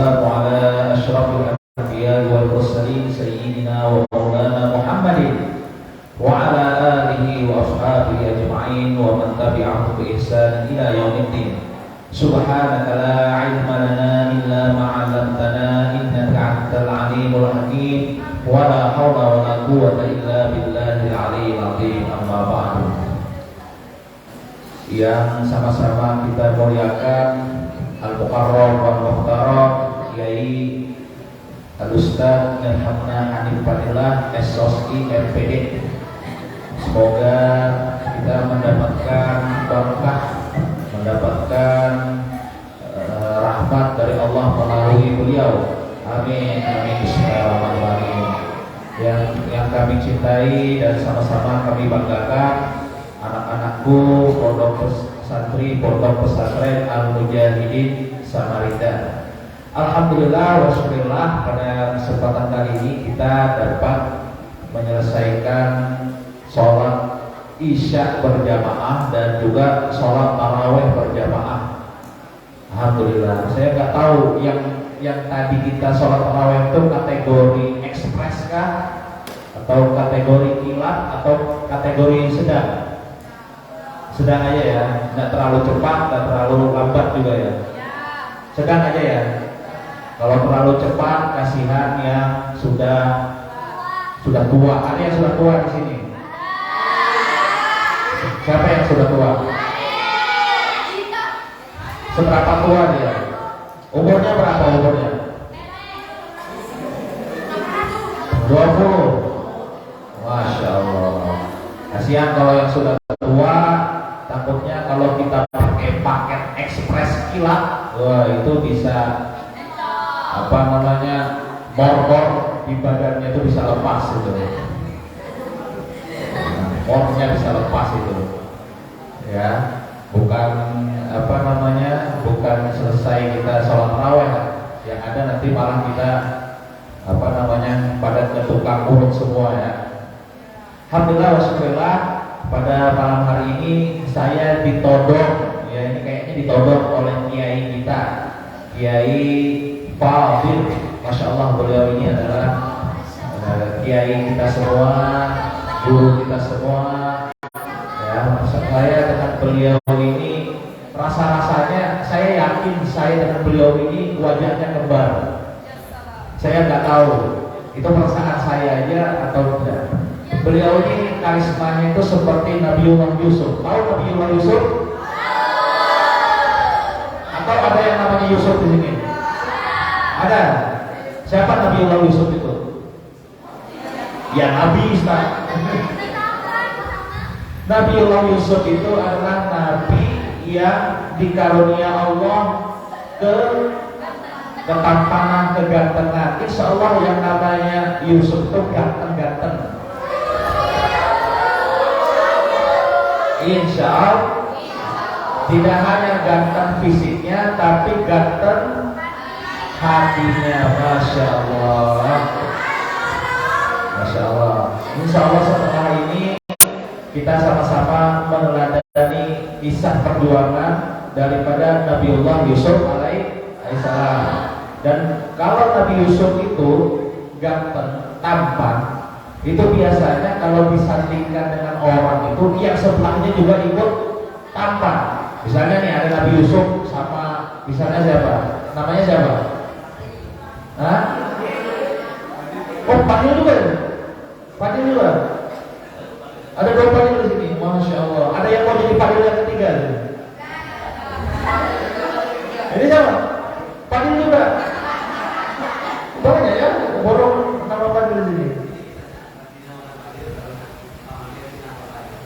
والسلام على أشرف الأنبياء والمرسلين سيدنا ومولانا محمد وعلى آله وأصحابه أجمعين ومن تبعهم بإحسان إلى يوم الدين. سبحانك لا علم لنا إلا ما علمتنا إنك أنت العليم الحكيم ولا حول ولا قوة إلا بالله العلي العظيم. أما بعد. Yang sama-sama kita muliakan Al-Mukarram wal Muhtaram Kiai Al-Ustaz Nurhamna Hanif Fadilah SOSI MPD. Semoga kita mendapatkan berkah, mendapatkan rahmat dari Allah melalui beliau. Amin amin bismillahirrahmanirrahim. Yang kami cintai dan sama-sama kami banggakan, anak-anakku pondok pesantren Pondok Pesantren Al-Mujahidin Samarinda. Alhamdulillah wa syukurillah, pada kesempatan kali ini kita dapat menyelesaikan sholat Isya berjamaah dan juga sholat tarawih berjamaah. Alhamdulillah. Saya nggak tahu yang tadi kita sholat tarawih itu kategori ekspres kah, atau kategori kilat, atau kategori sedang. Sedang aja ya, nggak terlalu cepat, nggak terlalu lambat juga ya. Sedang aja ya. Kalau terlalu cepat, kasihan yang sudah tua. Ada yang sudah tua di sini? Siapa yang sudah tua? Seberapa tua dia? Umurnya berapa umurnya? 20. Masya Allah. Kasihan kalau yang sudah tua. Takutnya kalau kita pakai paket ekspres kilat, wah itu bisa mor-mor di badannya itu bisa lepas itu. Mornya bisa lepas itu. Ya, bukan bukan selesai kita sholat tarawih, yang ada nanti malah kita pada ke tukang urut semua ya. Alhamdulillah wasyukurillah, pada malam hari ini saya ditodong, ya ini kayaknya ditodong oleh kiai kita, Kiai Fadil. Masya Allah, beliau ini adalah kiai kita semua, guru kita semua. Ya, maksud saya dengan beliau ini, rasa-rasanya saya yakin saya dengan beliau ini wajahnya kembar. Saya nggak tahu itu perasaan saya aja atau tidak. Beliau ini karismanya itu seperti Nabiullah Yusuf. Tahu Nabiullah Yusuf? Atau ada yang namanya Yusuf di sini? Ada. Siapa Nabiullah Yusuf itu? Ya Nabi Ustaz. Nabiullah Yusuf itu adalah nabi yang dikarunia Allah ketampanan, kegantengan. Insya Allah yang namanya Yusuf itu ganteng-ganteng. Insya Allah tidak hanya ganteng fisiknya, tapi ganteng hatinya. Masya Allah. Masya Allah. Insya Allah setelah ini kita sama-sama meneladani kisah perjuangan daripada Nabiullah Yusuf alaihissalam. Dan kalau Nabi Yusuf itu ganteng, tampan, itu biasanya kalau disandingkan dengan orang itu yang sebelahnya juga ikut tampan. Misalnya nih ada Nabi Yusuf sama misalnya siapa? Namanya siapa? Hah? Oh, Fadil juga. Fadil juga. Ada dua Fadil di sini. Masya Allah. Ada yang mau jadi Fadil yang ketiga? Ini siapa? Fadil juga. Banyak ya, borong nama Fadil di sini.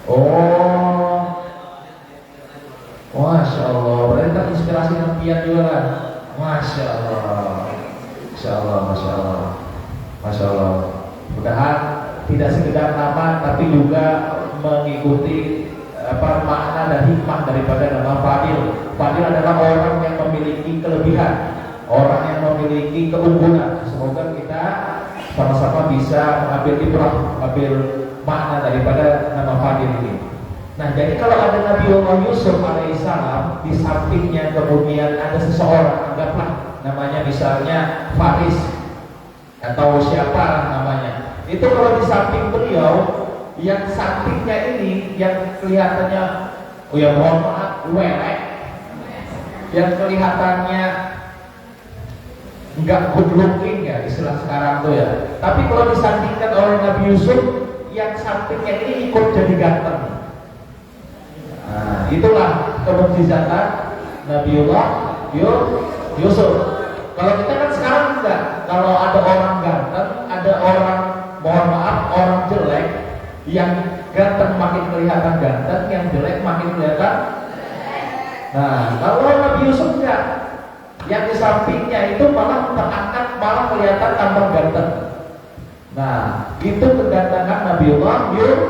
Oh, Masya Allah. Berarti terinspirasi impian juga kan? Masya Allah. Masya Allah, Masya Allah, Masya Allah. Mudah-mudahan tidak sekedar nama, tapi juga mengikuti makna dan hikmah daripada nama Fadil. Fadil adalah orang yang memiliki kelebihan, orang yang memiliki keunggulan. Semoga kita sama-sama bisa mengambil ibrah, mengambil makna daripada nama Fadil ini. Nah, jadi kalau ada Nabiullah Yusuf alaihissalam, di sampingnya kemudian ada seseorang, anggaplah namanya misalnya Faris atau siapa namanya, itu kalau di samping beliau, yang sampingnya ini yang kelihatannya, oh ya mohon maaf, welek, yang kelihatannya nggak good looking ya istilah sekarang tuh ya. Tapi kalau disandingkan oleh Nabi Yusuf, yang sampingnya ini ikut jadi ganteng. Nah, itulah kemukjizatan Nabiullah Yusuf. Kalau kita kan sekarang enggak. Kalau ada orang ganteng, ada orang, mohon maaf, orang jelek, yang ganteng makin kelihatan ganteng, yang jelek makin kelihatan. Nah, kalau Nabi Yusuf enggak, yang di sampingnya itu malah terangkat, malah kelihatan tambah ganteng. Nah, itu kegantengan Nabiullah Yusuf.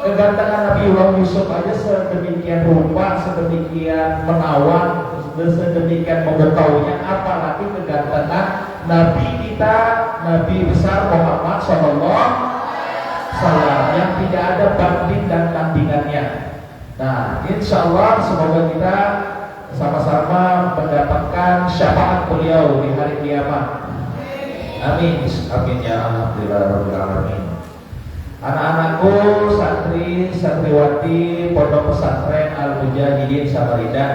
Kegantengan Nabiullah Yusuf aja sedemikian rupa, sedemikian menawan, sedemikian memukaunya, apalagi kegantengan Nabi kita, Nabi besar Muhammad SAW, yang tidak ada banding dan tandingannya. Nah, insya Allah semoga kita sama-sama mendapatkan syafaat beliau di hari kiamat. Amin, amin ya alhamdulillah rabbil alamin. Anak-anakku, santri, santriwati Pondok Pesantren Al-Mujahidin Samarinda,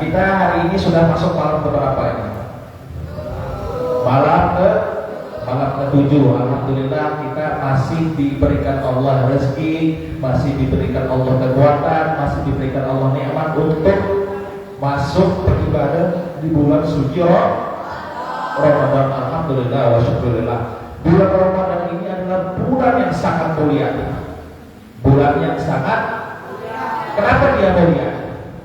kita hari ini sudah masuk malam keberapa ini? Malam ke-7. Alhamdulillah kita masih diberikan Allah rezeki, masih diberikan Allah kekuatan, masih diberikan Allah nikmat untuk masuk beribadah di bulan suci Ramadan. Alhamdulillah wa syukurillah. Bulan Ramadan ini adalah bulan yang sangat mulia. Bulan yang sangat mulia. Kenapa dia mulia?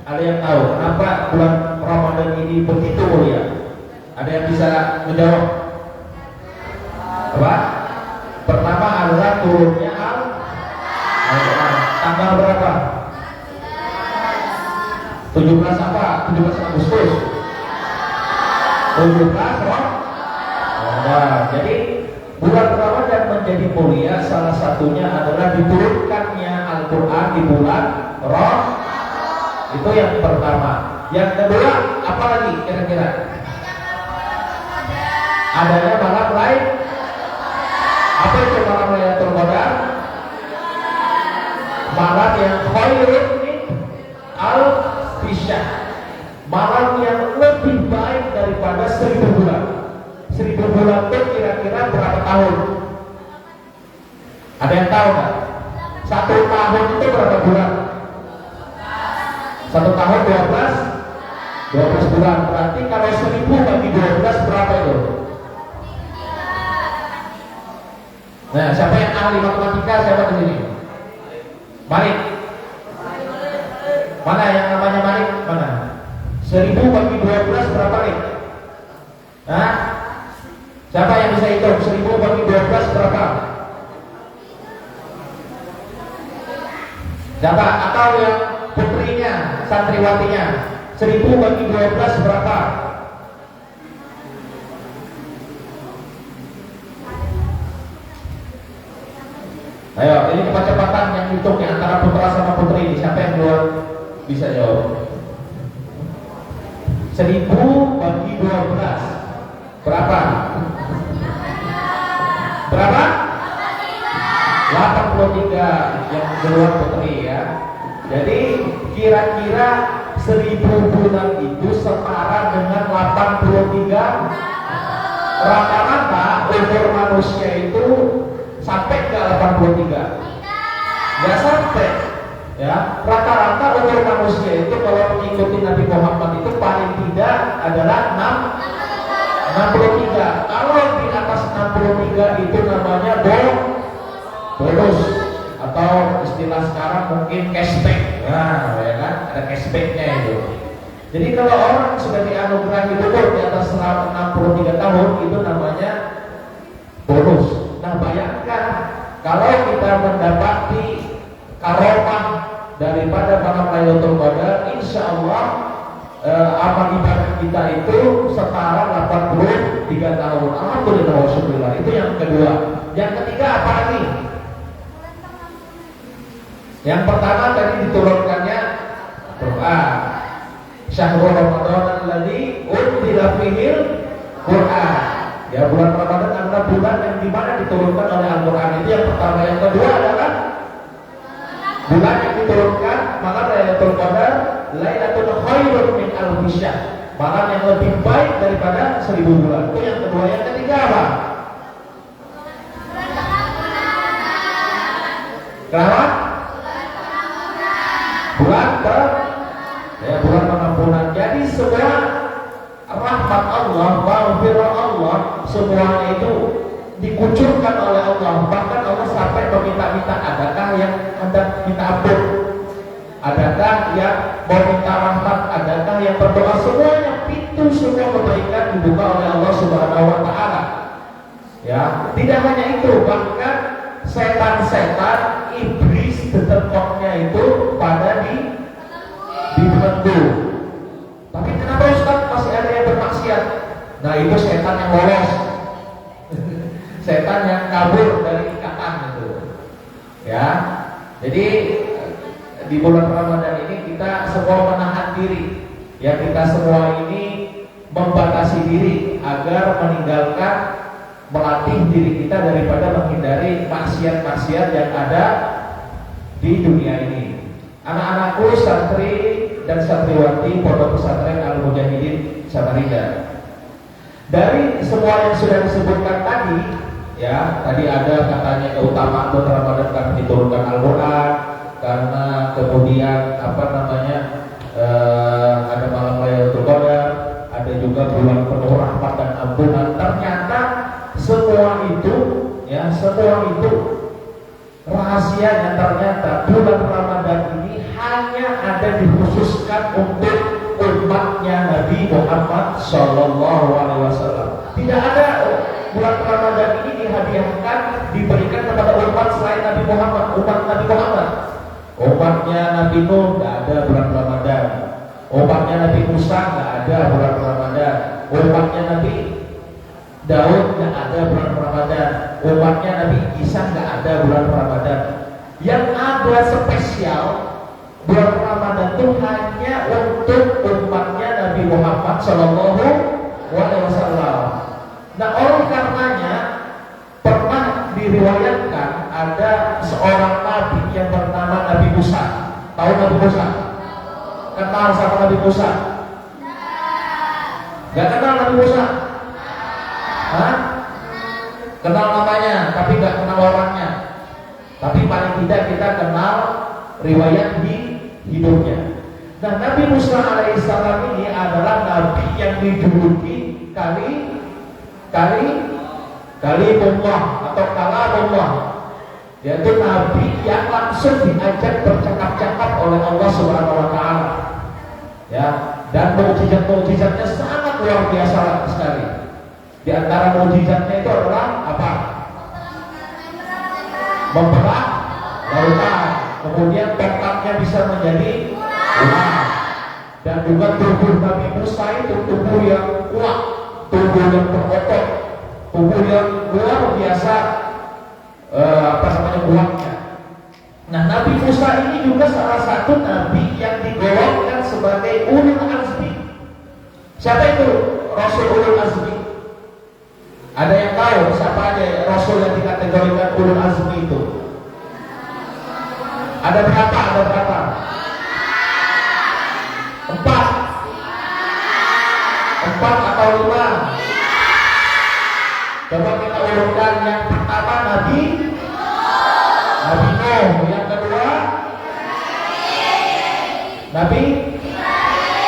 Ada yang tahu kenapa bulan Ramadan ini begitu mulia? Ada yang bisa menjawab? Apa? Pertama adalah turunnya Al-Quran. Tanggal berapa? 17 apa? 17 Agustus. 17 Ramadan. Jadi bulan Ramadan menjadi mulia, salah satunya adalah diturunkannya Al-Quran di bulan Ramadan. Itu yang pertama. Yang kedua, apa lagi kira-kira? Adanya malam lain. Apa itu malam Lailatul Qadar? Malam yang khairun min al-fisyahr. Malam yang lebih baik daripada 1000 bulan. 1000 bulan itu kira-kira berapa tahun? Ada yang tahu nggak? 1 tahun itu berapa bulan? 1 tahun 12 bulan. Berarti kalau 1000 bagi 12 berapa itu? Nah, siapa yang ahli matematika? Siapa di sini? Malik. Mana yang namanya Malik? Mana? 1000 bagi 12 berapa nih? Hah? Siapa yang bisa hitung 1000 bagi 12 berapa? Siapa? Atau yang putrinya, santriwatinya, 1000 bagi 12 berapa? Ayo, ini kecepatan yang hitungnya antara putra sama putri. Siapa yang keluar bisa jawab? 1000 bagi 12 berapa? Berapa? 83 yang keluar putri ya. Jadi kira-kira 1000 bulan itu setara dengan 83. Rata-rata umur manusia itu sampai ke 83? Nggak sampai ya. Rata-rata umur manusia itu kalau mengikuti Nabi Muhammad itu paling tidak adalah 63. Kalau di atas 63 itu namanya bonus, atau istilah sekarang mungkin cashback. Nah, ya kan, ada cashbacknya itu. Jadi kalau orang sudah dianugerahi umur di atas 63 tahun itu namanya bonus. Nah, bayangkan kalau kita mendapati karomah daripada malam Lailatul Qadar, insya Allah amal ibadah kita itu setara 83 tahun. Alhamdulillah wa syukurillah. Itu yang kedua. Yang ketiga apa lagi? Yang pertama tadi diturunkannya Quran. Syahrul Ramadan alladzi unzila fihil Quran. Ya, bulan Ramadan adalah bulan yang dimana diturunkan oleh Al-Quran. Itu yang pertama. Yang kedua adalah bulan yang diturunkan malam Lailatul Qadar, Lailatul Khairun min alfi syahr. Malam yang lebih baik daripada 1000 bulan. Itu yang kedua. Yang ketiga apa? Kenapa? Bulan bulan pengampunan. Jadi semua rahmat Allah, maghfirah Allah, semuanya itu dikucurkan oleh Allah. Bahkan Allah sampai meminta-minta, adakah yang hendak minta ampun, adakah yang mau minta rahmat, adakah yang berdoa. Semuanya pintu semua kebaikan dibuka oleh Allah Subhanahu wa Ta'ala. Ya, tidak hanya itu, bahkan setan-setan, iblis, tetepoknya itu pada dibelenggu. Tapi kenapa Ustaz masih ada yang bermaksiat? Nah, itu setan yang lolos. Setan yang kabur dari ikatan itu. Ya. Jadi di bulan Ramadan ini kita semua menahan diri. Ya, kita semua ini membatasi diri agar meninggalkan, melatih diri kita daripada menghindari maksiat-maksiat yang ada di dunia ini. Anak-anakku santri dan santriwati Pondok Pesantren Al-Mujahidin Samarinda. Dari semua yang sudah disebutkan tadi, ya, tadi ada katanya keutamaan bulan Ramadan karena diturunkan Al-Quran, karena kemudian ada malam Lailatul Qadar, ada juga bulan penuh rahmat dan ampunan. Ternyata semua itu, ya, semua itu rahasianya ternyata bulan Ramadan ini hanya ada dikhususkan untuk umatnya Nabi Muhammad Sallallahu Alaihi Wasallam. Tidak ada bulan Ramadan ini dihadiahkan, diberikan kepada umat selain Nabi Muhammad, umat Nabi Muhammad. Umatnya Nabi Nuh tidak ada bulan Ramadan. Umatnya Nabi Musa tidak ada bulan Ramadan. Umatnya Nabi Daud tidak ada bulan Ramadan. Umatnya Nabi Isa tidak ada bulan Ramadan. Yang ada spesial bulan Ramadan itu hanya untuk umatnya Nabi Muhammad Sallallahu Alaihi Wasallam. Nah, oleh karenanya pernah diriwayatkan ada seorang nabi yang bernama Nabi Musa. Tahu Nabi Musa? Kenal sama Nabi Musa? Gak kenal Nabi Musa? Hah? Kenal namanya, tapi gak kenal orangnya. Tapi paling tidak kita kenal riwayat hidupnya. Nah, Nabi Musa alaihissalam ini adalah nabi yang dijuluki kalimullah atau kalamullah, yaitu nabi yang langsung diajak bercakap-cakap oleh Allah Subhanahu wa Ta'ala. Ya, dan mukjizat-mukjizatnya sangat luar biasa sekali. Di antara mukjizatnya itu adalah apa? Membelah lautan, kemudian tongkatnya bisa menjadi ular, dan juga tubuh Nabi Musa itu tubuh yang kuat, tubuh yang berotot, tubuh yang luar biasa kuatnya. Nah, Nabi Musa ini juga salah satu nabi yang digolongkan sebagai ulul azmi. Siapa itu Rasul ulul azmi? Ada yang tahu siapa aja Rasul yang dikategorikan ulul azmi itu? Ada berapa? Empat atau 5? Coba kita urutkan. Yang pertama Nabi Nuh, yang kedua Nabi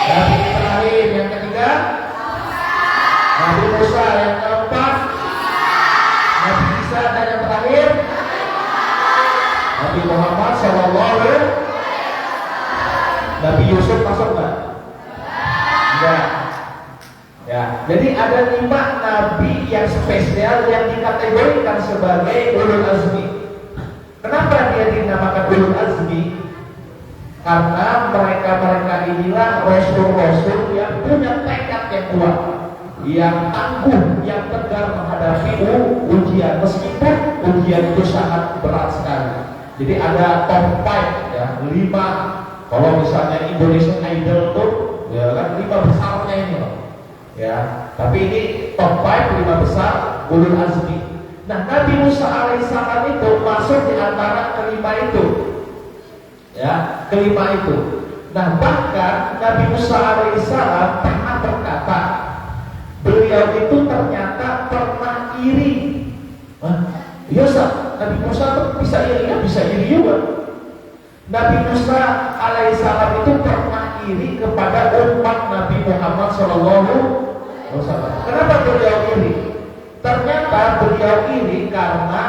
Ibrahim, yang ketiga Nabi Musa, yang keempat Nabi Isa, dan yang terakhir Nabi Muhammad SAW. Nabi Yusuf masuk nggak? Enggak. Ya, jadi ada 5 nabi yang spesial yang dikategorikan sebagai ulul azmi. Kenapa dia dinamakan ulul azmi? Karena mereka inilah rasul-rasul yang punya tekad yang kuat, yang tangguh, yang tegar menghadapi ujian, meskipun ujian itu sangat berat sekali. Jadi ada top 5 ya, 5. Kalau misalnya Indonesian Idol tuh ya kan 5 besarnya ini loh. Ya, tapi ini top 5 5 besar ulul azmi. Nah, Nabi Musa alaihissalam itu masuk di antara kelima itu. Ya, kelima itu. Nah, bahkan Nabi Musa alaihissalam pernah berkata, beliau itu ternyata pernah iri. Iya, Nabi Musa itu bisa iri, bisa iri juga. Nabi Musa alaihissalam itu pernah iri kepada umat Nabi Muhammad SAW. Kenapa beliau iri? Ternyata beliau iri karena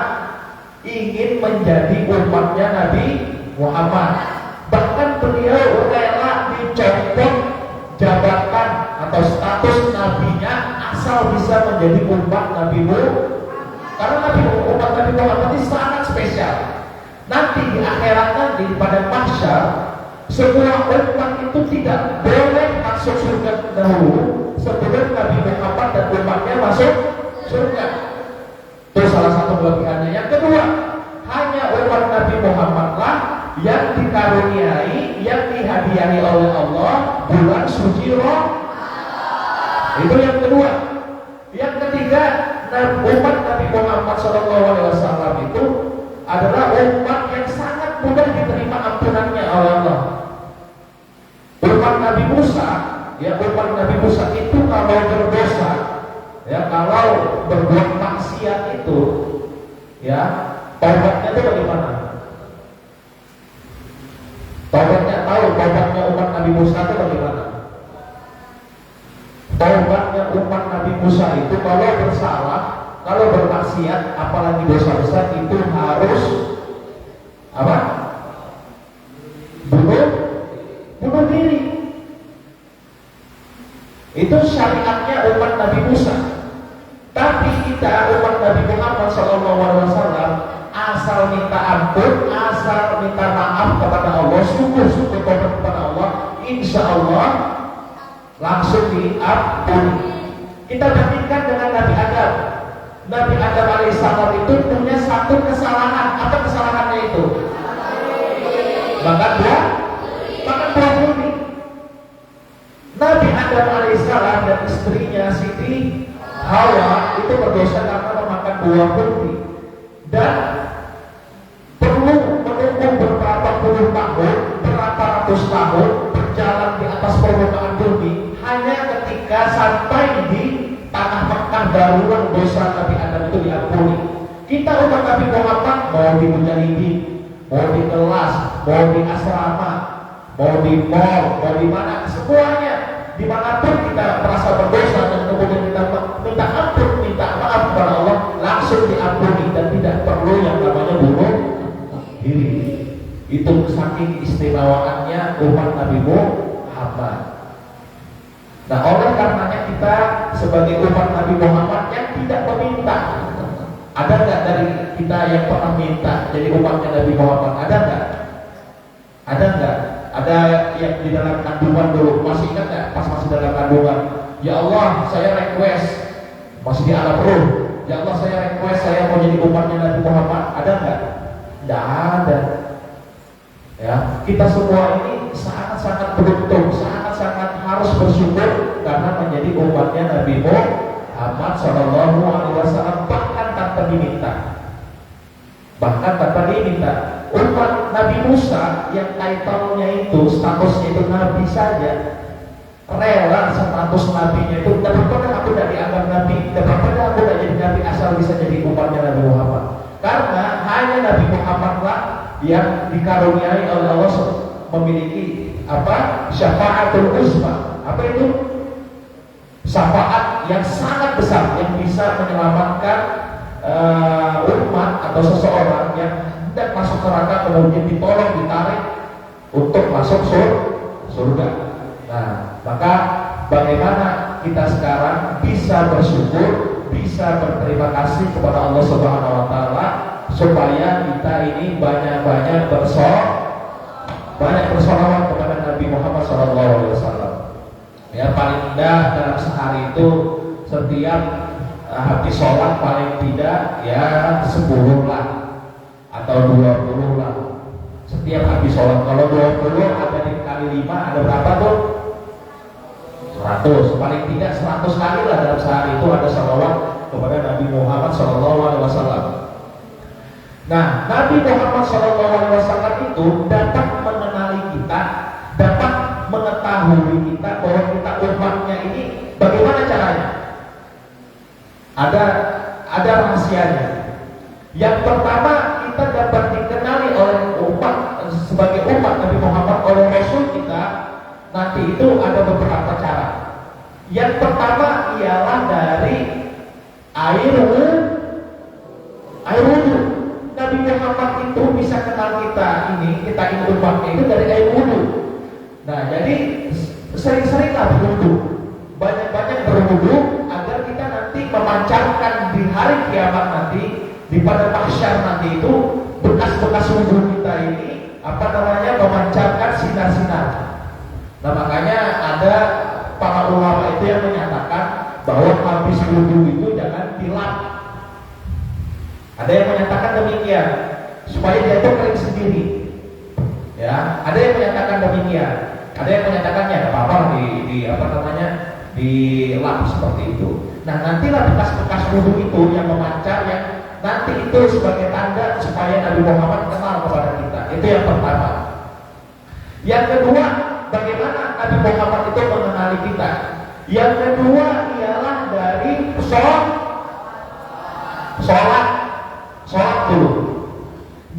ingin menjadi umatnya Nabi Muhammad. Bahkan beliau rela dicopot jabatan atau status nabinya asal bisa menjadi umat Nabi Muhammad. Karena umat Nabi Muhammad ini sangat spesial. Nanti di akhirat nanti pada mahsyar, semua umat itu tidak boleh masuk surga dahulu sebelum Nabi Muhammad dan umatnya masuk surga. Itu salah satu kelebihannya. Yang kedua, hanya umat Nabi Muhammad lah yang dikaruniai, yang dihadiahi oleh Allah bulan suci Ramadan. Itu yang kedua. Yang ketiga, umat Nabi Muhammad SAW itu adalah umat yang sangat mudah diterima ampunannya oleh Allah. Umat Nabi Musa, ya umat Nabi Musa itu kalau berdosa, ya kalau berbuat maksiat itu, ya taubatnya itu bagaimana? Taubatnya taubatnya umat Nabi Musa itu bagaimana? Taubatnya umat Nabi Musa itu kalau bersalah, kalau bermaksiat, apalagi dosa besar itu harus apa? Bunuh diri. Itu syariatnya umat Nabi Musa. Tapi kita umat Nabi Muhammad SAW asal minta ampun, asal minta maaf kepada Allah, syukur tobat kepada Allah, insya Allah langsung diampuni. Kita bandingkan dengan Nabi Adam. Nabi Adam alaihissalam itu punya satu kesalahan. Apa kesalahannya itu? Makan buah duri. Nabi Adam alaihissalam dan istrinya Siti Hawa itu berdosa karena memakan buah duri dan perlu menunggu beberapa puluh tahun, berapa ratus tahun berjalan di atas permukaan bumi. Hanya ketika sampai di tanah Mekah barulah dosa Nabi Adam itu diampuni. Kita umat Nabi Muhammad mau di Mujahidin, mau di kelas, mau di asrama, mau di mall, mau di mana, semuanya dimanapun kita merasa berdosa dan kemudian kita minta ampun, minta maaf kepada Allah, langsung diampuni dan tidak perlu yang namanya bunuh diri. Itu saking istimewaannya umat Nabi Muhammad. Nah, oleh karenanya kita sebagai umat Nabi Muhammad yang tidak meminta, ada nggak dari kita yang pernah minta jadi umatnya Nabi Muhammad? Ada nggak? Ada nggak? Ada yang di dalam kandungan dulu, masih ingat nggak? Pas masih dalam kandungan, ya Allah saya request, masih di alam ruh, ya Allah saya request saya mau jadi umatnya Nabi Muhammad. Ada nggak? Nggak ada. Ya, kita semua ini sangat-sangat beruntung, sangat-sangat harus bersyukur karena menjadi umatnya Nabi Muhammad SAW, bahkan tanpa diminta. Umat Nabi Musa yang title-nya itu, statusnya itu Nabi saja, rela status Nabinya itu. Tidak pernah aku tidak dianggap Nabi, tidak pernah aku tidak jadi Nabi asal bisa jadi umatnya Nabi Muhammad. Karena hanya Nabi Muhammad lah yang dikaruniai oleh Allah memiliki apa? Syafaatul uzma. Apa itu? Syafaat yang sangat besar yang bisa menyelamatkan umat atau seseorang yang hendak masuk neraka kemudian ditolong, ditarik untuk masuk surga. Nah, maka bagaimana kita sekarang bisa bersyukur, bisa berterima kasih kepada Allah Subhanahu wa taala supaya kita ini banyak-banyak bersolawat kepada Nabi Muhammad SAW. Ya, paling tidak dalam sehari itu setiap habis sholat paling tidak ya 10 lah atau 20 lah setiap habis sholat. Kalau 20 ada dikali 5 ada berapa tuh? 100, paling tidak 100 kali lah dalam sehari itu ada salawat kepada Nabi Muhammad SAW. Nah, Nabi Muhammad SAW itu dapat mengenali kita, dapat mengetahui kita bahwa kita umatnya ini bagaimana caranya. Ada rahasianya. Yang pertama, kita dapat dikenali oleh umat sebagai umat Nabi Muhammad oleh Rasul kita. Nanti itu ada beberapa cara. Yang pertama ialah dari air wudhu. Nabi Muhammad itu bisa kenal kita ini umatnya itu dari air wudhu. Nah, jadi sering-seringlah berwudhu, banyak-banyak berwudhu agar kita nanti memancarkan di hari kiamat nanti, di pada mahsyar nanti itu bekas-bekas wudhu kita ini memancarkan sinar-sinar. Nah, makanya ada para ulama itu yang menyatakan bahwa habis wudhu itu jangan dilap. Ada yang menyatakan demikian supaya dia itu kering sendiri. Ya, ada yang menyatakan demikian. Ada yang menyatakannya ada apa-apa dilap seperti itu. Nah, nantilah bekas-bekas wudhu itu yang memancar, yang nanti itu sebagai tanda supaya Nabi Muhammad kenal kepada kita. Itu yang pertama. Yang kedua, bagaimana Nabi Muhammad itu mengenali kita? Yang kedua ialah dari sholat dulu.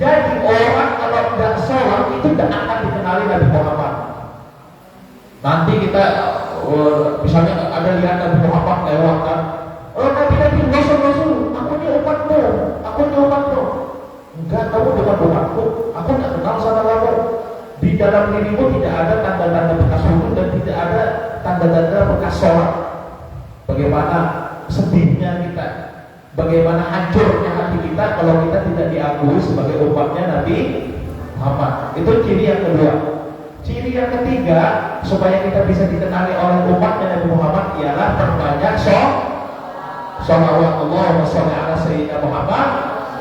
Jadi orang kalau tidak sholat itu tidak akan dikenali Nabi Muhammad. Nanti kita misalnya ada lihat Nabi Muhammad lewat kan, Nabi Rasul, aku ini umatmu. Enggak, kamu bukan umatku. Aku tidak kenal sama kamu. Di dalam dirimu tidak ada tanda-tanda bekas wudhu dan tidak ada tanda-tanda bekas sholat. Bagaimana sedihnya kita, bagaimana hancurnya hati kita kalau kita tidak diakui sebagai umatnya Nabi Muhammad. Itu ciri yang kedua. Ciri yang ketiga supaya kita bisa dikenali oleh umatnya Nabi Muhammad ialah perbanyak sholawat. Allahumma sholli ala sayyidina Muhammad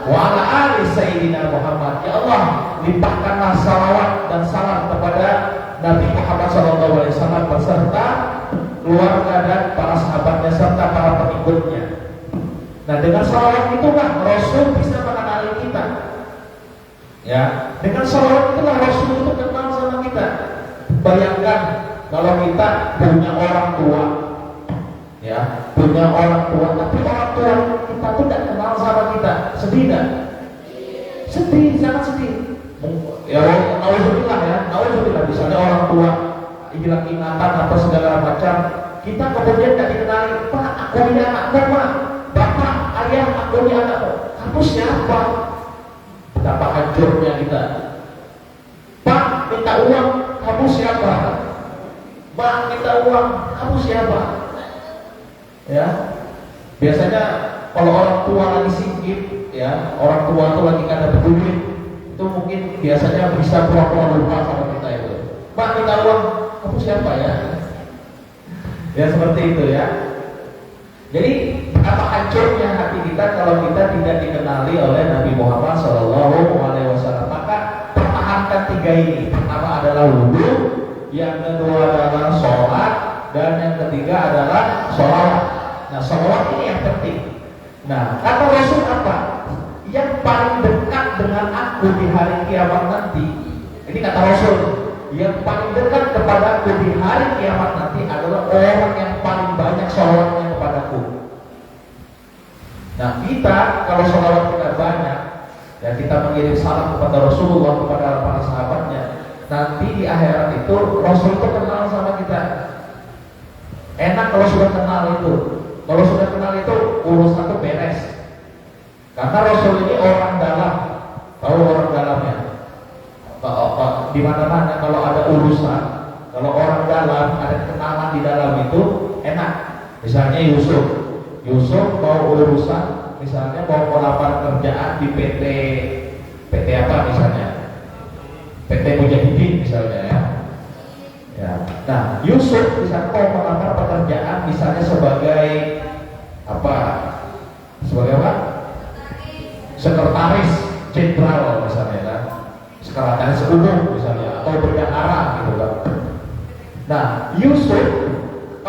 wa ala ali sayyidina Muhammad. Ya Allah, limpahkanlah salawat dan salam kepada Nabi Muhammad SAW beserta keluarga dan para sahabatnya serta para pengikutnya. Nah, dengan salawat itulah Rasul bisa mengenali kita. Ya, dengan salawat itulah Rasul itu kenal sama kita. Bayangkan kalau kita punya orang tua, ya, punya orang tua, tapi orang tua kita tuh tidak kenal sama kita, sedih nggak? Sedih, sangat sedih. Ya, nauzubillah, misalnya orang tua hilang ingatan atau segala macam, kita kemudian tidak dikenali. Pak, aku ini anakmu, Pak. Bapak, ayah, aku ini anakmu. Kamu siapa? Betapa hancurnya kita. Pak, minta uang, kamu siapa? Pak, minta uang, kamu siapa? Ya, biasanya kalau orang tua lagi singkip, ya, orang tua itu lagi kada peduli, itu mungkin biasanya bisa pura-pura lupa sama kita itu. Pak, minta uang, kamu siapa ya? Ya, seperti itu ya. Jadi apa hancurnya hati kita kalau kita tidak dikenali oleh Nabi Muhammad SAW. Maka pertahankan tiga ini. Pertama adalah wudhu, yang kedua adalah sholat, dan yang ketiga adalah sholawat. Nah, sholawat ini yang penting. Nah, kata Rasul apa? Yang paling dekat dengan aku di hari kiamat nanti. Ini kata Rasul. Yang paling dekat kepada aku di hari kiamat nanti adalah orang yang paling banyak sholawatnya kepadaku. Nah, kita kalau sholawat kita banyak, ya, kita mengirim salam kepada Rasulullah, kepada para sahabatnya, nanti di akhirat itu Rasul itu kenal sama kita. Enak kalau sudah kenal itu. Kalau sudah kenal itu urusan itu beres. Karena Rasul ini orang dalam, tahu orang dalamnya. Di mana-mana kalau ada urusan, kalau orang dalam ada kenalan di dalam itu enak. Misalnya Yusuf mau urusan, misalnya mau melamar kerjaan di PT apa misalnya, PT Mujahidin misalnya ya. Ya. Nah, Yusuf misalnya mau melamar pekerjaan misalnya sebagai apa? Sebagai apa? Sekretaris Jenderal misalnya kan. Sekretaris umum misalnya atau bendahara gitu kan. Nah, Yusuf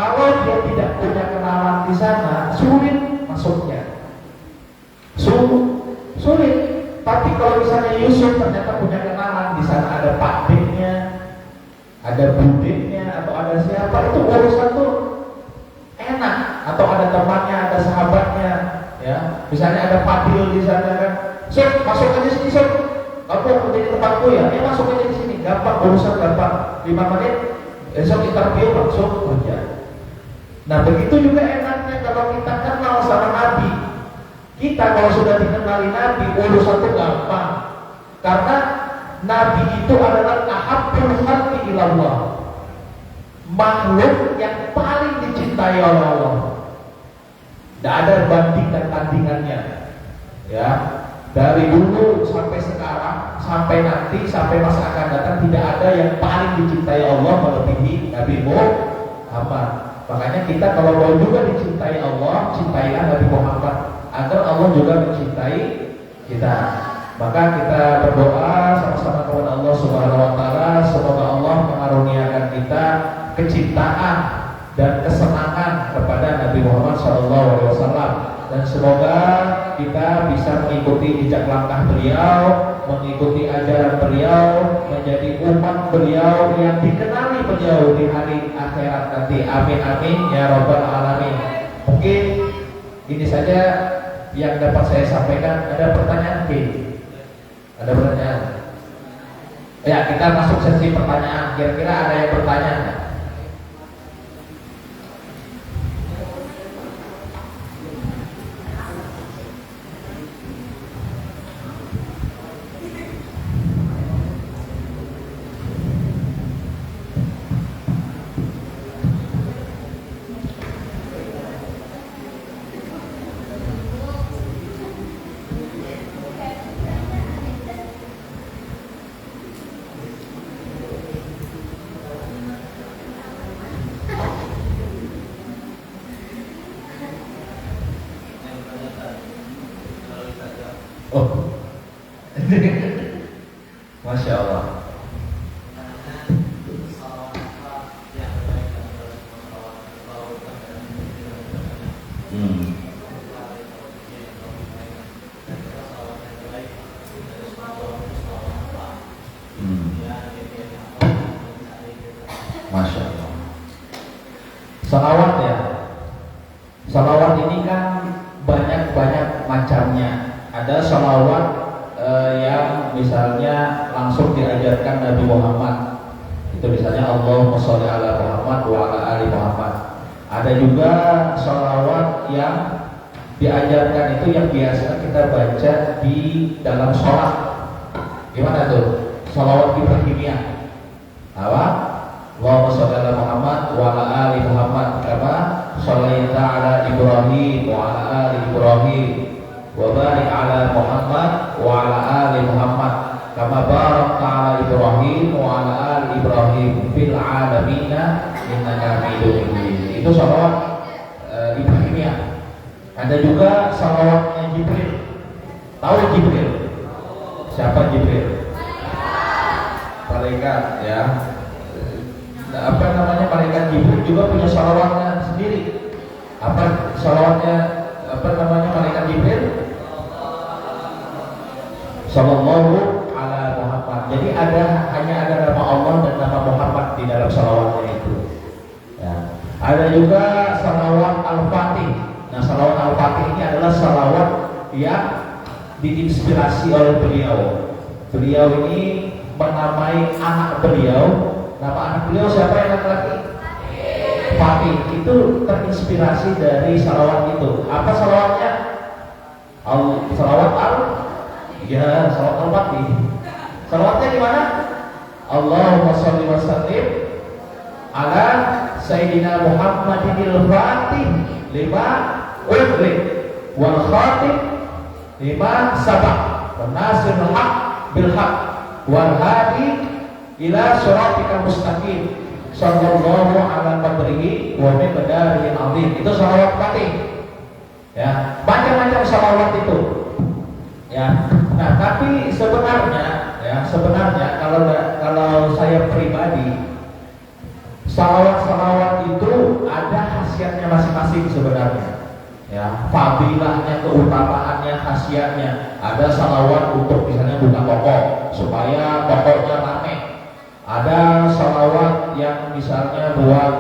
Kalau dia tidak punya kenalan di sana, sulit masuknya. Sulit. Tapi kalau misalnya Yusuf ternyata punya kenalan di sana, ada pakdeknya, ada budeknya, atau ada siapa, itu urusan tuh enak. Atau ada temannya, ada sahabatnya, ya. Misalnya ada Fadil di sana kan, Sob, masuk aja sini Sob. Kamu menjadi tempatku ya, masuk aja di sini. Gampang, urusan gampang. 5 menit, besok interview langsung kerja. Nah begitu juga enaknya kalau kita kenal sama Nabi. Kita kalau sudah dikenali Nabi, urusan itu gampang. Karena Nabi itu adalah ahabbul khalqi ilallah, makhluk yang paling dicintai oleh Allah. Tidak ada banding dan tandingannya. Ya, dari dulu sampai sekarang, sampai nanti, sampai masa akan datang, tidak ada yang paling dicintai Allah melebihi Nabi Muhammad. Makanya kita kalau mau juga dicintai Allah, cintailah Nabi Muhammad agar Allah juga mencintai kita. Maka kita berdoa sama-sama kepada Allah Subhanahu wa taala, semoga Allah mengaruniakan kita kecintaan dan kesenangan kepada Nabi Muhammad SAW, dan semoga kita bisa mengikuti jejak langkah beliau, mengikuti ajaran beliau, menjadi umat beliau yang dikenali beliau di hari akhirat nanti. Amin amin ya rabbal alamin. Mungkin ini saja yang dapat saya sampaikan. Ada pertanyaan? Ada pertanyaan? Ya, kita masuk sesi pertanyaan. Kira-kira ada yang bertanya? Oh, Masya Allah. Masya Allah. Salawat ya. Salawat ini kan banyak macamnya. Ada salawat yang misalnya langsung diajarkan Nabi Muhammad. Itu misalnya Allahumma sholli ala Muhammad wa ala ali Muhammad. Ada juga salawat yang diajarkan itu yang biasa kita baca di dalam sholat. Gimana tuh? Salawat Ibrahimiyah. Apa? Allahumma sholli ala Muhammad wa ala ali Muhammad kama shallaita ala Ibrahim wa ala ali Ibrahim wa barik ala Muhammad wa ala ali Muhammad kama barakta ala Ibrahim wa ala ali Ibrahim fil alamin innaka Hamidum Majid. Itu salawat Ibrahimiyah. Ada juga salawatnya Jibril. Tahu Jibril? Siapa Jibril? Malaikat ya. Apa namanya, malaikat Jibril juga punya salawatnya sendiri. Apa salawatnya? Apa namanya malaikat Jibril? Sallallahu ala Muhammad. Jadi hanya ada nama Allah dan nama Muhammad di dalam salawatnya itu. Ya. Ada juga salawat Al-Fatih. Nah, salawat Al-Fatih ini adalah salawat yang diinspirasi oleh beliau. Beliau ini menamai anak beliau. Nama anak beliau siapa yang laki-laki? Fatih. Itu terinspirasi dari salawat itu. Apa salawatnya? Salawat Ya, salawat Al-Fatih. Salawatnya gimana? Allahumma sholli wa sallim ala Sayyidina Muhammadinil Fatih lima ughliq wal khatib lima sabaq wan nasirul haq bil haq wal hadi ila siratikal mustaqim sallallahu ala qadrihi wa miqdarihi azim. Itu salawat Fatih. Ya, macam-macam salawat itu. Ya. Nah, tapi sebenarnya kalau saya pribadi, Salawat-salawat itu ada khasiatnya masing-masing sebenarnya. Ya, fadilahnya, keutamaannya, khasiatnya. Ada salawat untuk misalnya buka toko supaya tokonya ramai. Ada salawat yang misalnya buat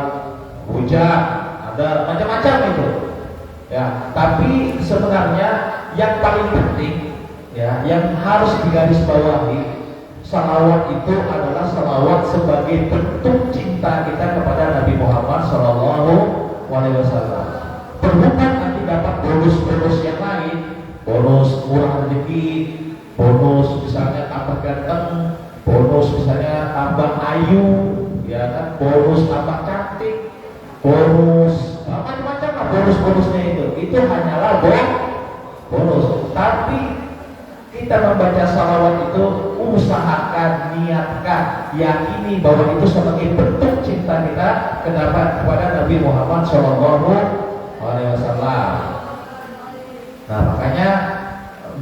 hujan. Ada macam-macam itu. Ya, tapi sebenarnya yang paling penting, ya, yang harus digarisbawahi, salawat itu adalah salawat sebagai bentuk cinta kita kepada Nabi Muhammad SAW. Berhubung nanti dapat bonus-bonus yang lain, bonus murah rezeki, bonus misalnya tambah ganteng, bonus misalnya tambah ayu, ya kan, bonus tambah cantik, bonus macam-macam lah bonus-bonusnya itu hanyalah bonus. Tapi kita membaca salawat itu usahakan, niatkan, yakini bahwa itu sebagai bentuk cinta kita kepada Nabi Muhammad SAW. Nah, makanya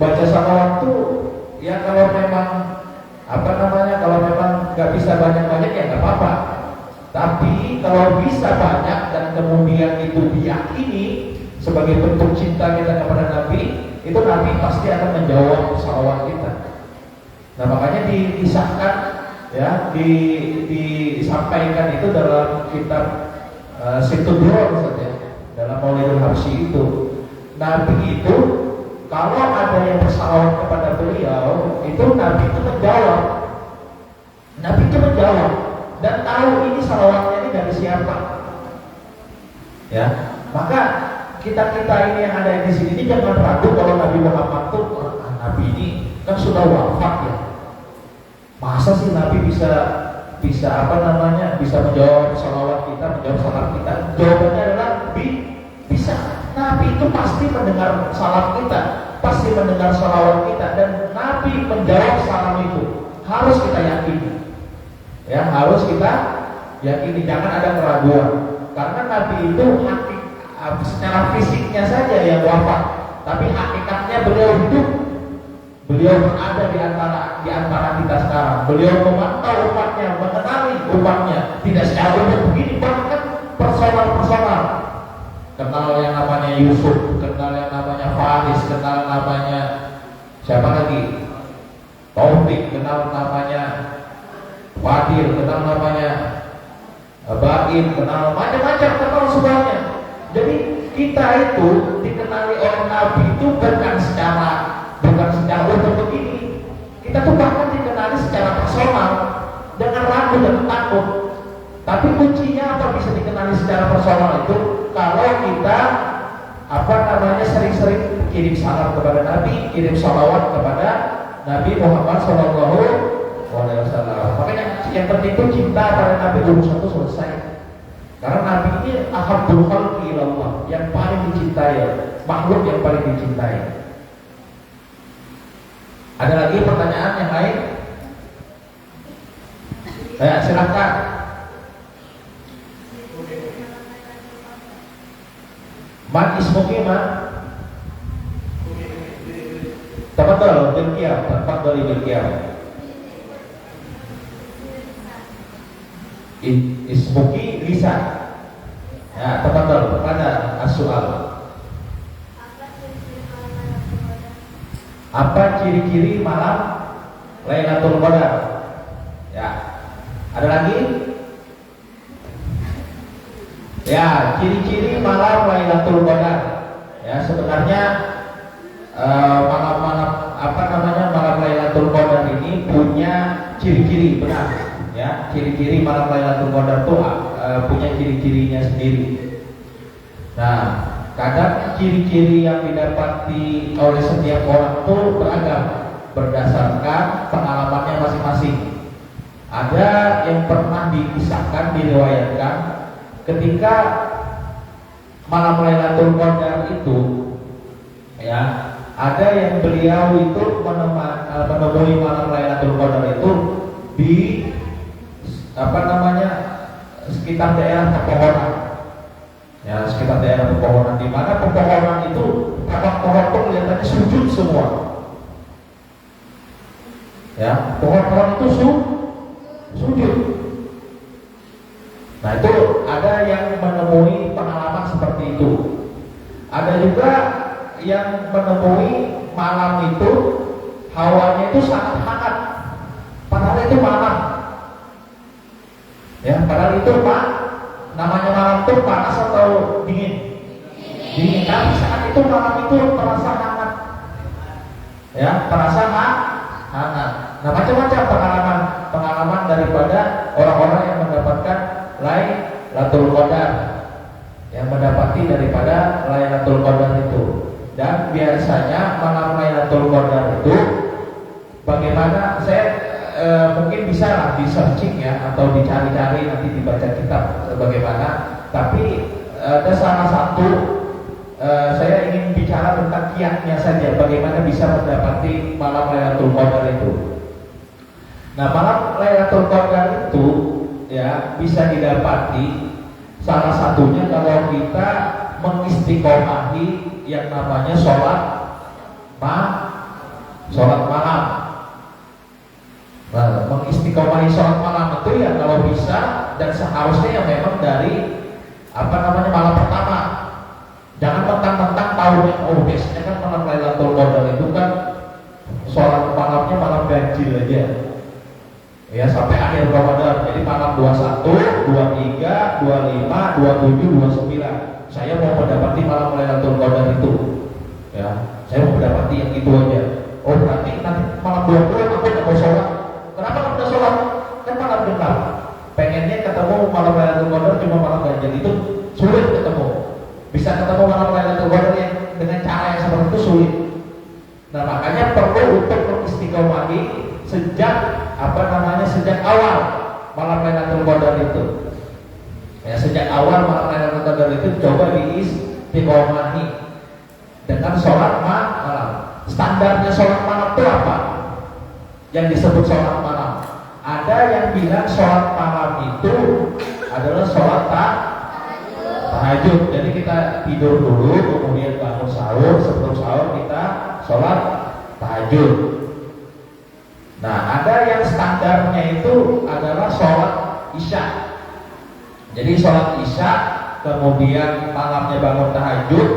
baca salawat itu ya kalau memang kalau memang nggak bisa banyak-banyak ya nggak apa-apa. Tapi kalau bisa banyak dan kemudian itu diyakini sebagai bentuk cinta kita kepada Nabi, itu Nabi pasti akan menjawab salawat kita. Nah, makanya disahkan, ya, disampaikan itu dalam kitab Situdur saja, dalam Maulidul Habsyi itu. Nabi itu kalau ada yang bersalawat kepada beliau, itu Nabi itu menjawab. Nabi itu menjawab dan tahu ini salawatnya ini dari siapa. Ya, maka kita ini yang ada di sini ini jangan ragu kalau Nabi Muhammad itu Nabi ini kan sudah wafat ya. Masa sih Nabi bisa bisa menjawab salawat kita, menjawab salam kita? Jawabannya adalah bisa. Nabi itu pasti mendengar salam kita, pasti mendengar salawat kita, dan Nabi menjawab salam itu. Harus kita yakini. Ya, harus kita yakini, jangan ada keraguan. Karena Nabi itu secara fisiknya saja yang wafat, tapi hakikatnya beliau hidup. Beliau berada di antara kita sekarang. Beliau memantau umatnya, mengenali umatnya, tidak secara umum begini, bahkan personal. Kenal yang namanya Yusuf, kenal yang namanya Faris, kenal namanya siapa lagi? Taufik, kenal namanya Fadil, kenal namanya Baim, kenal macam-macam, kenal semuanya. Jadi kita itu dikenali oleh Nabi itu bukan secara umum begini. Kita tuh bahkan dikenali secara personal, dengan ragu dan takut. Tapi kuncinya apa bisa dikenali secara personal itu? Kalau kita sering-sering kirim salam kepada Nabi, kirim salawat kepada Nabi Muhammad SAW. Makanya yang penting itu cinta pada Nabi, urusan itu selesai. Karena Nabi ini ahabbul khalqi ilallah, yang paling dicintai, makhluk yang paling dicintai. Ada lagi pertanyaan yang lain? Silakan. Man ismuki ma? Tafadhal bil qiyam, tafadhal bil qiyam. Ismuki lisan. Ya, tafadhal, pada as-soal. Apa ciri-ciri malam Lailatul Qadar? Ya. Ada lagi? Ya, ciri-ciri malam Lailatul Qadar. Ya, sebenarnya malam Lailatul Qadar ini punya ciri-ciri, benar. Ya, ciri-ciri malam Lailatul Qadar itu punya ciri-cirinya sendiri. Nah, kadang ciri-ciri yang didapati oleh setiap orang itu beragam berdasarkan pengalamannya masing-masing. Ada yang pernah dikisahkan, diriwayatkan ketika malam Lailatul Qadar itu, ya, ada yang beliau itu menemui malam Lailatul Qadar itu di sekitar daerah pepohonan. Ya, sekitar daerah pepohonan, di mana pepohonan itu pohon-pohon itu kelihatannya sujud semua. Ya, pohon-pohon itu sujud. Nah itu ada yang menemui pengalaman seperti itu. Ada juga yang menemui malam itu hawanya itu sangat hangat, padahal itu malam. Ya, padahal itu namanya malam itu panas atau dingin? Dingin. Tapi saat itu malam itu terasa hangat. Ya, terasa hangat. Nah, macam-macam pengalaman daripada orang-orang yang mendapatkan Lailatul Qadar, yang mendapati daripada Lailatul Qadar itu. Dan biasanya malam Lailatul Qadar itu bagaimana, saya mungkin bisa lah di searching ya, atau dicari-cari nanti dibaca kitab bagaimana. Tapi ada salah satu saya ingin bicara tentang kiatnya saja, bagaimana bisa mendapati malam Lailatul Qadar itu. Nah, malam Lailatul Qadar itu ya bisa didapati salah satunya kalau kita mengistiqomahi yang namanya sholat malam. Nah, mengistiqomahi sholat malam itu ya kalau bisa, dan seharusnya yang memang dari malam pertama. Jangan mentang-mentang tahunya biasanya kan malam Lailatul Qadar itu kan sholat malamnya malam ganjil aja. Ya, sampai akhir Ramadan. Jadi malam 21, 23, 25, 27, 29. Saya mau mendapati malam Lailatul Qadar itu. Ya, saya mau mendapati yang itu aja. Oh, berarti nanti malam 20 aku tidak mau sholat. Kenapa kamu tidak sholat? Kan malam genap. Pengennya ketemu malam Lailatul Qadar cuma malam ganjil, itu sulit ketemu. Bisa ketemu malam Lailatul Qadar yang dengan cara yang seperti itu sulit. Nah, makanya perlu untuk mengistiqomahi sejak awal malam Lailatul Qadar itu. Ya, sejak awal malam Lailatul Qadar itu coba diistiqomahi dengan sholat malam. Standarnya sholat malam itu apa? Yang disebut sholat malam. Ada yang bilang sholat malam itu adalah sholat tahajud. Jadi kita tidur dulu, kemudian bangun sahur, sebelum sahur kita sholat tahajud. Nah, ada yang standarnya itu adalah sholat isya. Jadi sholat isya, kemudian malamnya bangun tahajud,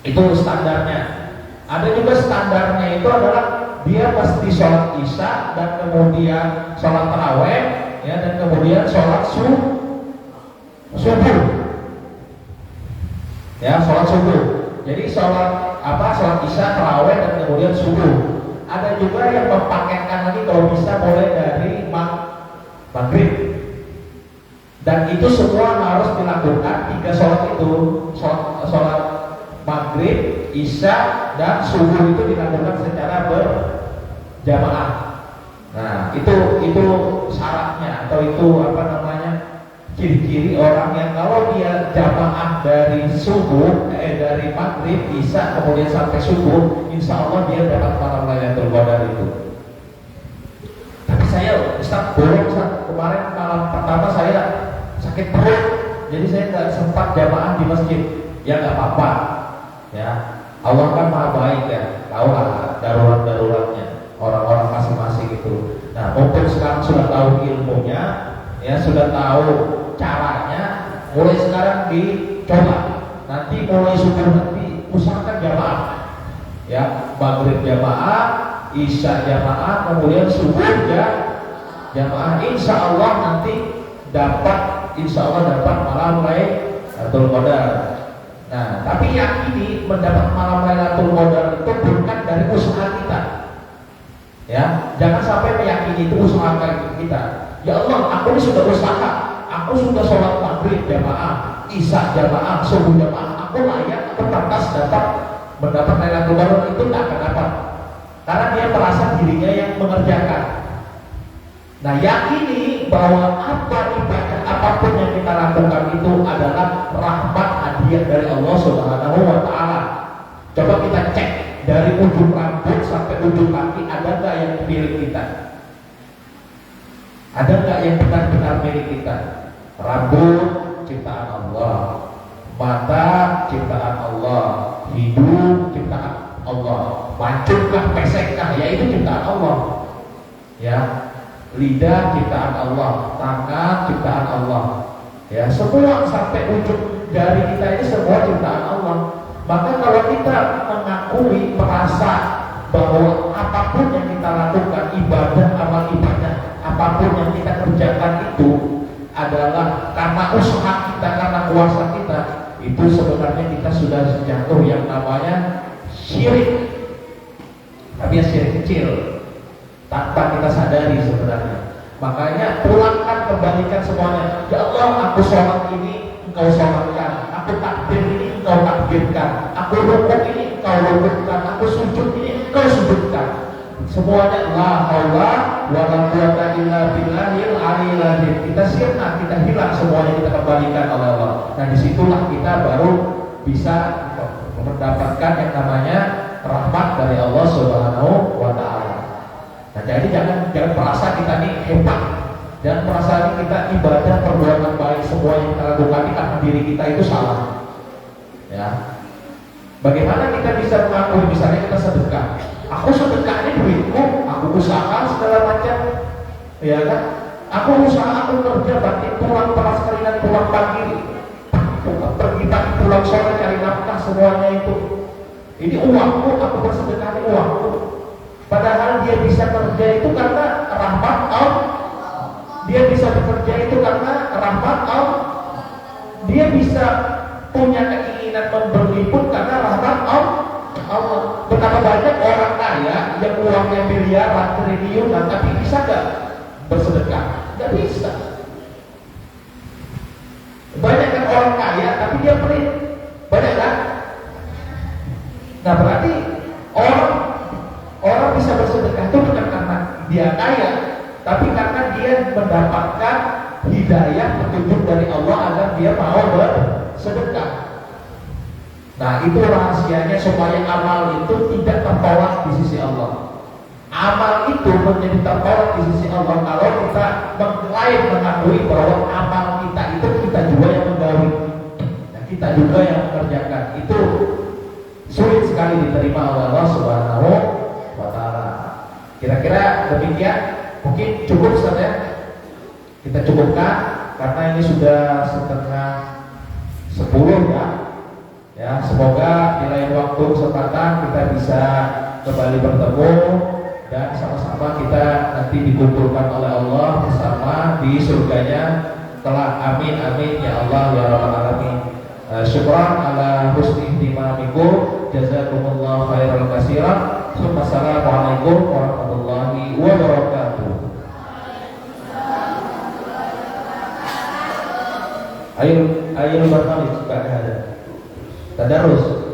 itu standarnya. Ada juga standarnya itu adalah dia pasti sholat isya dan kemudian sholat taraweh, ya, dan kemudian sholat subuh, ya, sholat subuh. Jadi sholat isya, taraweh, dan kemudian subuh. Ada juga yang mempaketkan lagi kalau bisa mulai dari maghrib. Dan itu semua harus dilakukan 3 sholat itu, sholat maghrib, isya, dan subuh itu dilakukan secara berjamaah. Nah, itu syaratnya, atau itu ciri-ciri orang yang kalau dia jamaah dari dari maghrib, isya, kemudian sampai subuh, insya Allah dia dapat malam Lailatul Qadar itu. Tapi saya, Ustaz, kemarin malam pertama saya sakit perut, jadi saya nggak sempat jamaah di masjid. Ya nggak apa-apa, ya, Allah kan maha baik ya, tahu lah darurat-daruratnya orang-orang masing-masing itu. Nah, mumpung sekarang sudah tahu ilmunya, ya, sudah tahu caranya, mulai sekarang dicoba. Nanti mulai subuh nanti usahakan jamaah, ya, maghrib jamaah, isya jamaah, kemudian subuh jamaah. Insya Allah nanti dapat malam Lailatul Qadar. Nah, tapi yakini mendapat malam Lailatul Qadar itu bukan dari usaha kita. Ya, jangan sampai meyakini itu usaha kita. Ya Allah, aku ini sudah usaha, aku sudah sholat maghrib jamaah, isya jamaah, subuh jamaah, aku layak, aku pantas mendapat Lailatul Qadar. Itu tidak akan dapat, karena dia merasa dirinya yang mengerjakan. Nah, yakini bahwa ibadah apapun yang kita lakukan itu adalah rahmat hadiah dari Allah Subhanahu wa Ta'ala. Coba kita cek dari ujung rambut sampai ujung kaki, ada nggak yang milik kita? Ada nggak yang benar-benar milik kita? Rambut ciptaan Allah, mata ciptaan Allah, hidung ciptaan Allah, mancutkah, pesekkah, ya itu ciptaan Allah. Ya, lidah ciptaan Allah, tangan ciptaan Allah. Ya, semua sampai ujung jari kita ini semua ciptaan Allah. Maka kalau kita mengakui, merasa bahwa apapun yang kita lakukan, ibadah, amal ibadah, apapun yang kita kerjakan itu adalah karena usaha kita, karena kuasa kita, itu sebenarnya kita sudah jatuh yang namanya syirik. Tapi ya syirik kecil, tanpa kita sadari sebenarnya. Makanya pulangkan, kembalikan semuanya. Ya Allah, aku sholat ini engkau sholatkan, aku takbir ini engkau takbirkan, aku rukuk ini engkau rukukkan, aku sujud ini engkau sujudkan. Semuanya la haula wala quwwata illa billahil aliyil azim. Kita sirna, kita hilang semuanya, kita kembalikan oleh Allah. Nah, disitulah kita baru bisa mendapatkan yang namanya rahmat dari Allah Subhanahu wa Ta'ala. Nah, jadi jangan merasa kita ini hebat, jangan merasa kita ibadah, perbuatan baik semua yang kita lakukan ini karena diri kita itu salah. Ya, bagaimana kita bisa mengakui, misalnya kita sedekah, aku sedekah ini duitku, aku usaha segala macam, ya kan? Aku usaha, aku kerja, banting pulang peras keringat, pulang pagi, pergi pagi, pulang sore cari nafkah, semuanya itu. Ini uangku, aku bersedekah ini uangku. Padahal dia bisa kerja itu karena rahmat Allah. Dia bisa bekerja itu karena rahmat Allah. Dia bisa punya keinginan memberi pun karena rahmat Allah. Betapa banyak orang kaya yang uangnya miliaran, triliunan, tapi bisa gak bersedekah? Gak bisa. Banyak kan orang kaya tapi dia pelit. Banyak kan? Nah, berarti orang bisa bersedekah itu bukan karena dia kaya, tapi karena dia mendapatkan hidayah, petunjuk dari Allah agar dia mau bersedekah. Nah, itu rahasianya supaya amal itu tidak tertolak di sisi Allah. Amal itu menjadi tertolak di sisi Allah kalau kita mengklaim, mengakui bahwa amal kita itu kita juga yang menggawi, nah, kita juga yang mengerjakan. Itu sulit sekali diterima oleh Allah Subhanahu wa Ta'ala. Kira-kira demikian, mungkin cukup saja. Kita cukupkan karena ini sudah setengah 10 ya. Ya, semoga di lain waktu kesempatan kita bisa kembali bertemu dan sama-sama kita nanti dikumpulkan oleh Allah bersama di surganya kelak. Amin amin ya Allah ya rabbal alamin. Syukran ala husni ihtimamikum. Jazakumullah khairal katsiran. Assalamualaikum warahmatullahi wabarakatuh. Ayo bertanya jika ada tadarus.